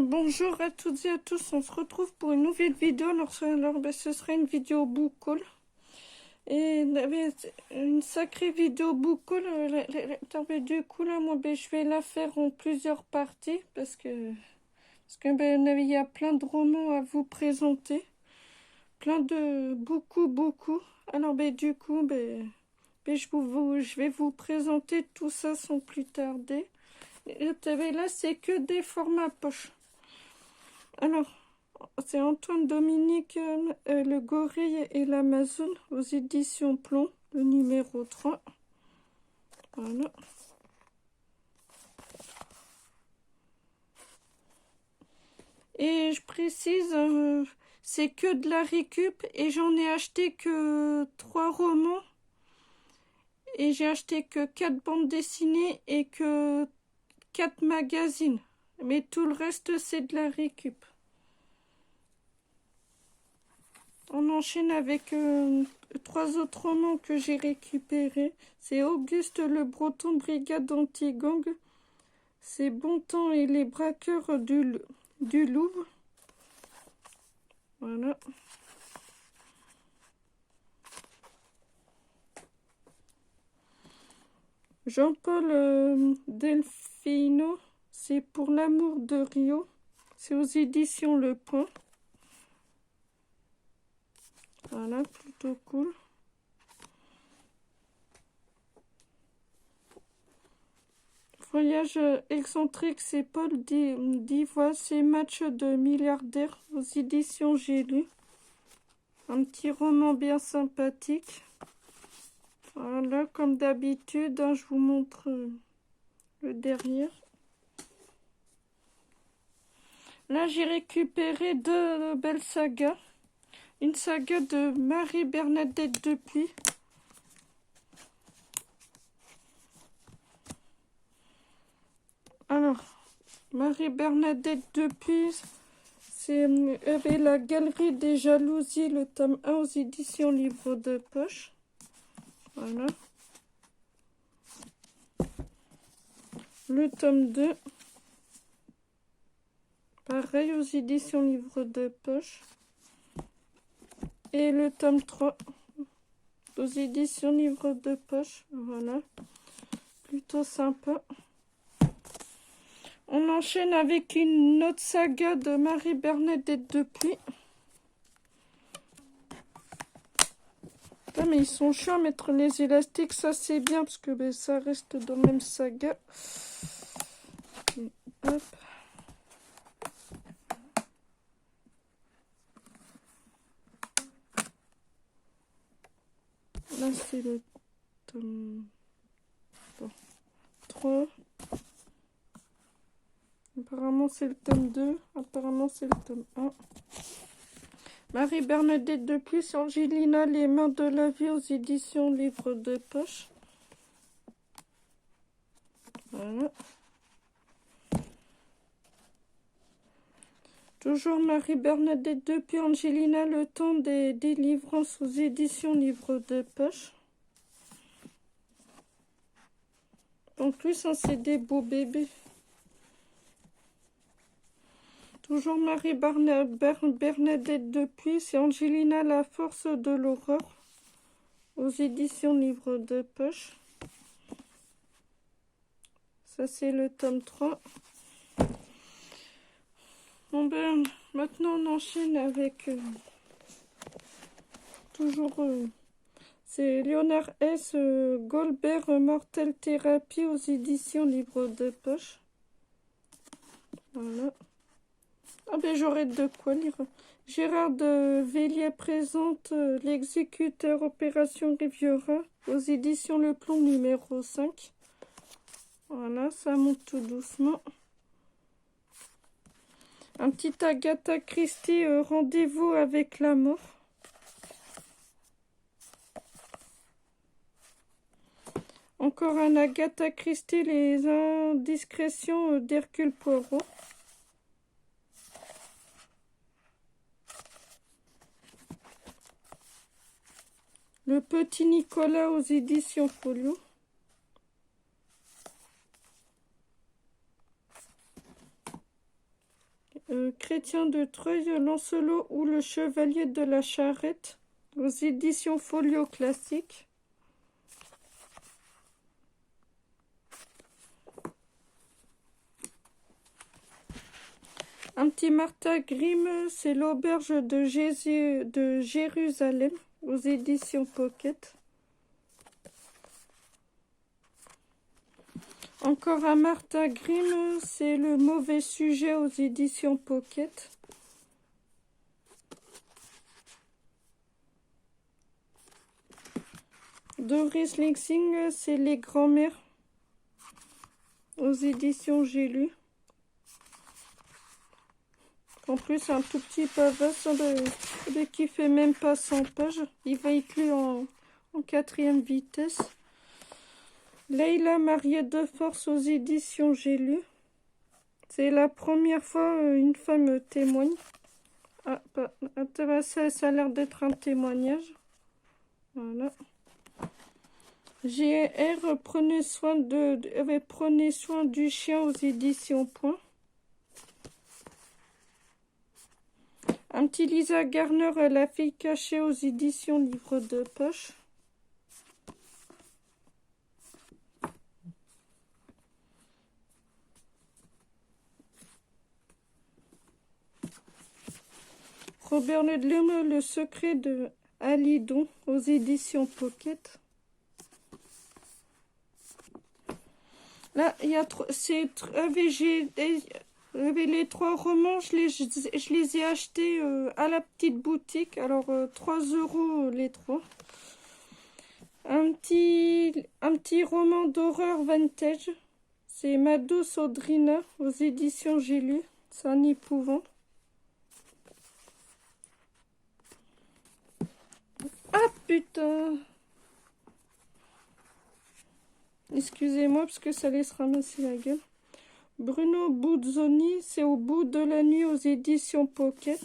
Bonjour à toutes et à tous, on se retrouve pour une nouvelle vidéo. Ce sera une vidéo book haul. Et une sacrée vidéo book haul. Du coup, là, moi, je vais la faire en plusieurs parties parce que il y a plein de romans à vous présenter. Plein de... beaucoup. Alors, du coup, je vais vous présenter tout ça sans plus tarder. Et là, c'est que des formats poche. Alors, c'est Antoine Dominique, Le Gorille et l'Amazone, aux éditions Plomb, le numéro 3. Voilà. Et je précise, c'est que de la récup et j'en ai acheté que 3 romans. Et j'ai acheté que 4 bandes dessinées et que 4 magazines. Mais tout le reste, c'est de la récup. On enchaîne avec 3 autres romans que j'ai récupérés. C'est Auguste le Breton, Brigade anti-gang. C'est Bontemps et les braqueurs du Louvre. Voilà. Jean-Paul Delfino, c'est Pour l'amour de Rio. C'est aux éditions Le Point. Voilà, plutôt cool. Voyage excentrique, c'est Paul Divoise, c'est Match de milliardaire aux éditions J'ai lu. Un petit roman bien sympathique. Voilà, comme d'habitude, je vous montre le derrière. Là, j'ai récupéré 2 belles sagas. Une saga de Marie-Bernadette Dupuis. Alors, Marie-Bernadette Dupuis, c'est La Galerie des Jalousies, le tome 1 aux éditions Livre de Poche. Voilà. Le tome 2. Pareil, aux éditions Livre de Poche. Et le tome 3. Aux éditions Livre de Poche. Voilà. Plutôt sympa. On enchaîne avec une autre saga de Marie-Bernadette Dupuis. Ah, mais ils sont chiants à mettre les élastiques, ça c'est bien parce que ça reste dans la même saga. Hop. Là c'est le tome 3. Apparemment c'est le tome 2. Apparemment c'est le tome 1. Marie-Bernadette Dupuis, Angelina, Les mains de la vie aux éditions Livre de Poche. Voilà. Toujours Marie-Bernadette Dupuis, Angelina, Le temps des délivrances aux éditions Livre de Poche. En plus, c'est des beaux bébés. Toujours Marie-Bernadette Dupuis, c'est Angelina, La force de l'horreur, aux éditions Livre de Poche. Ça, c'est le tome 3. Bon maintenant on enchaîne avec toujours c'est Léonard S. Goldberg, Mortel Thérapie aux éditions Livre de Poche. Voilà. Ah j'aurais de quoi lire. Gérard de Vélier présente L'exécuteur Opération Riviera aux éditions Le Plomb numéro 5. Voilà, ça monte tout doucement. Un petit Agatha Christie, Rendez-vous avec la mort. Encore un Agatha Christie, Les indiscrétions d'Hercule Poirot. Le petit Nicolas aux éditions Folio. Chrétien de Treuil, Lancelot ou le Chevalier de la Charrette, aux éditions Folio Classique. Un petit Martha Grimm, c'est l'auberge de Jésus de Jérusalem, aux éditions Pocket. Encore un Martha Grimm, c'est le mauvais sujet, aux éditions Pocket. Doris Lexing, c'est les grands-mères, aux éditions J'ai lu. En plus, un tout petit pavasse qui fait même pas 100 pages. Il va être lu en 4e vitesse. Leila, mariée de force, aux éditions J'ai lu. C'est la première fois une femme témoigne. Ah, ça a l'air d'être un témoignage. Voilà. GR, prenez soin du chien, aux éditions Point. Un petit Lisa Garner, La fille cachée, aux éditions Livre de poche. Robert Ludlum, Le secret de Alidon, aux éditions Pocket. Là, il y a les 3 romans, je les ai achetés à la petite boutique. Alors, 3 € les 3. Un petit roman d'horreur vintage. C'est Ma douce Audrina, aux éditions J'ai lu. C'est un épouvant. Ah putain! Excusez-moi parce que ça laisse ramasser la gueule. Bruno Buzzoni, c'est Au bout de la nuit, aux éditions Pocket.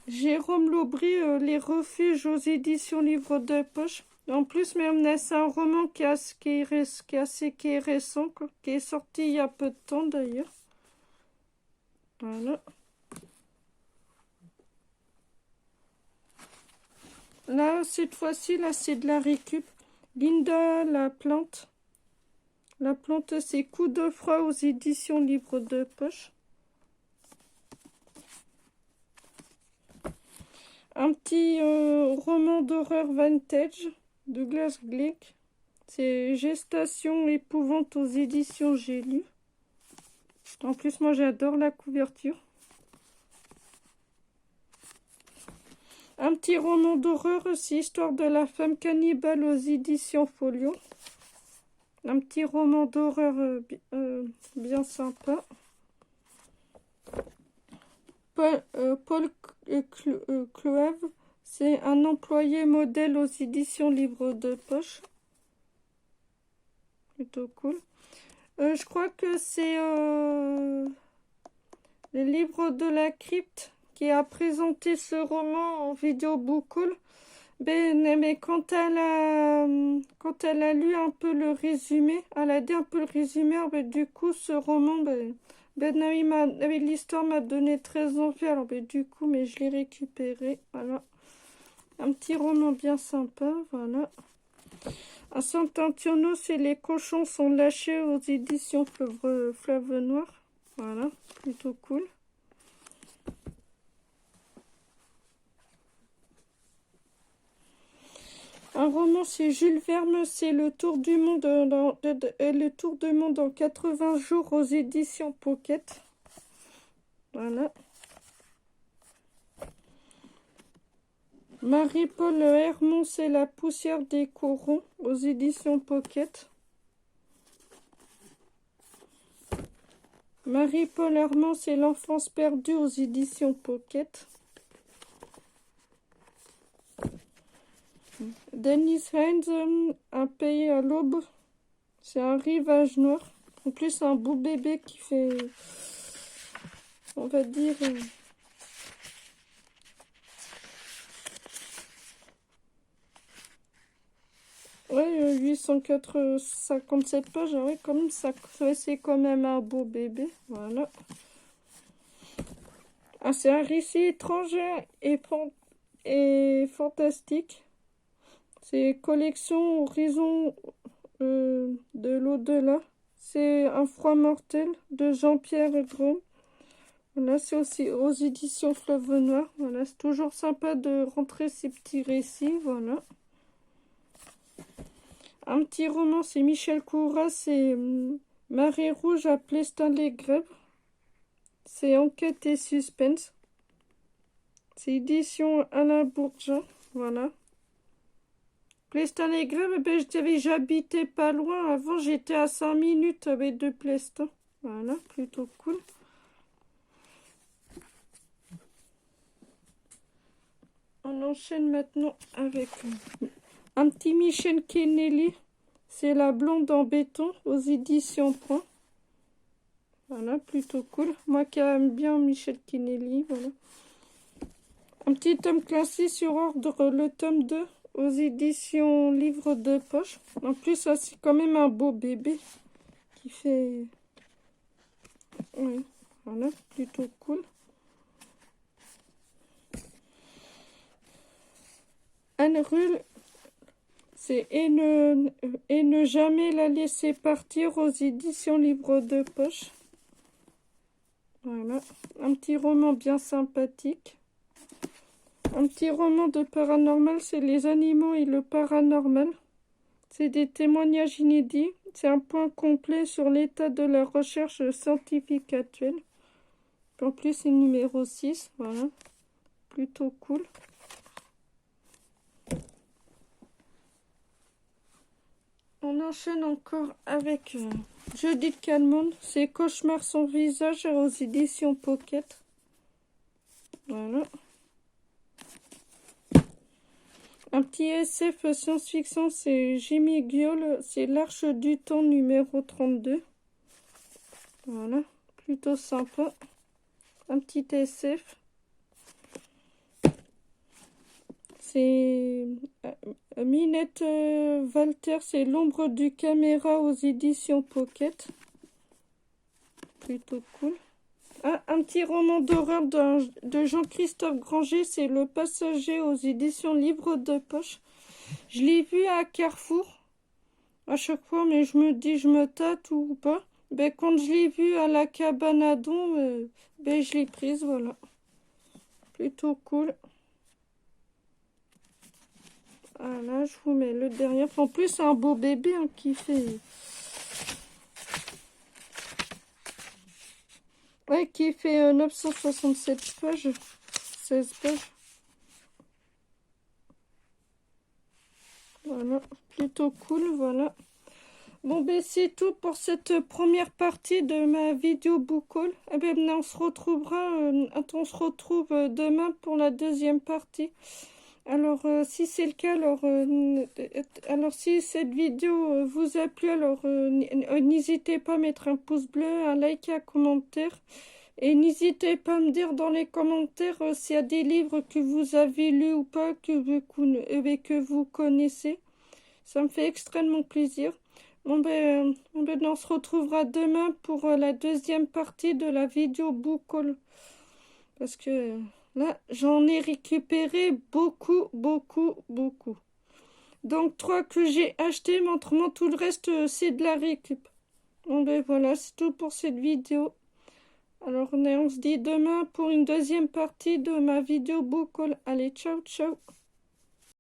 Jérôme Laubry, Les refuges, aux éditions Livre de poche. En plus, même c'est un roman qui est récent, quoi, qui est sorti il y a peu de temps d'ailleurs. Voilà. Là, cette fois-ci, là, c'est de la récup. Linda, la plante. La plante, c'est Coup de froid, aux éditions Livre de poche. Un petit roman d'horreur vintage, Douglas Glick. C'est Gestation épouvante, aux éditions J'ai lu. En plus, moi, j'adore la couverture. Un petit roman d'horreur aussi, Histoire de la femme cannibale, aux éditions Folio. Un petit roman d'horreur bien sympa. Paul Cloeve, c'est Un employé modèle, aux éditions Livre de poche. Plutôt cool. Je crois que c'est le livre de la crypte qui a présenté ce roman en vidéo Bookhaul. Mais quand elle a lu un peu le résumé, elle a dit un peu le résumé, du coup ce roman, l'histoire m'a donné très envie, alors du coup, mais je l'ai récupéré, voilà. Un petit roman bien sympa, voilà. À Sant'Antonio, c'est Les cochons sont lâchés, aux éditions Fleuve Noir, voilà, plutôt cool. Un roman, c'est Jules Verne, c'est Le tour du monde en 80 jours, aux éditions Pocket. Voilà. Marie-Paul Hermon, c'est La poussière des corons, aux éditions Pocket. Marie-Paul Hermon, c'est L'enfance perdue, aux éditions Pocket. Dennis Hines, Un pays à l'aube, c'est Un rivage noir. En plus, un beau bébé qui fait, on va dire, Ouais, 857 pages, ouais, comme ça, c'est quand même un beau bébé, voilà. Ah, c'est un récit étranger et fantastique. C'est collection Horizon de l'au-delà. C'est Un froid mortel de Jean-Pierre Gros. Voilà, c'est aussi aux éditions Fleuve Noir. Voilà, c'est toujours sympa de rentrer ces petits récits, voilà. Un petit roman, c'est Michel Courras, c'est Marée rouge à Plestin-les-Grèves. C'est enquête et suspense. C'est édition Alain Bourgeat, voilà. Plestin-les-Grèves, ben, j'habitais pas loin. Avant, j'étais à 5 minutes de Plestin. Voilà, plutôt cool. On enchaîne maintenant avec un petit Michel Kennelly. C'est La blonde en béton aux éditions Point. Voilà, plutôt cool. Moi qui aime bien Michel Kennelly, voilà. Un petit tome classé sur ordre, le tome 2 aux éditions Livre de poche. En plus, ça c'est quand même un beau bébé qui fait... Oui, voilà, plutôt cool. Anne Rull, c'est et ne jamais la laisser partir aux éditions Livre de poche. Voilà, un petit roman bien sympathique. Un petit roman de paranormal, c'est Les animaux et le paranormal. C'est des témoignages inédits. C'est un point complet sur l'état de la recherche scientifique actuelle. En plus, c'est numéro 6. Voilà. Plutôt cool. On enchaîne encore avec Judith Calmon. C'est Cauchemar sans visage aux éditions Pocket. Voilà. Un petit SF science-fiction, c'est Jimmy Guiol, c'est L'Arche du Temps numéro 32. Voilà, plutôt sympa. Un petit SF. C'est Minette Walter, c'est L'ombre du caméra aux éditions Pocket. Plutôt cool. Ah, un petit roman d'horreur de Jean-Christophe Granger, c'est Le Passager aux éditions Livre de poche. Je l'ai vu à Carrefour à chaque fois, mais je me dis, je me tâte ou pas. Ben, quand je l'ai vu à la cabane à Don, ben, je l'ai prise, voilà. Plutôt cool. Voilà, je vous mets le dernier. En plus, c'est un beau bébé hein, qui fait... Ouais, qui fait 967 pages. 16 pages. Voilà, plutôt cool, voilà. Bon, ben c'est tout pour cette première partie de ma vidéo book haul. Eh ben, on se retrouvera, demain pour la deuxième partie. Alors, si c'est le cas, alors si cette vidéo vous a plu, alors n'hésitez pas à mettre un pouce bleu, un like, un commentaire. Et n'hésitez pas à me dire dans les commentaires s'il y a des livres que vous avez lus ou pas, que vous connaissez. Ça me fait extrêmement plaisir. Bon on se retrouvera demain pour la deuxième partie de la vidéo book haul. Parce que là, j'en ai récupéré beaucoup. Donc 3 que j'ai acheté, mais autrement tout le reste c'est de la récup. Bon ben voilà, c'est tout pour cette vidéo. Alors on se dit demain pour une deuxième partie de ma vidéo book haul. Allez, ciao.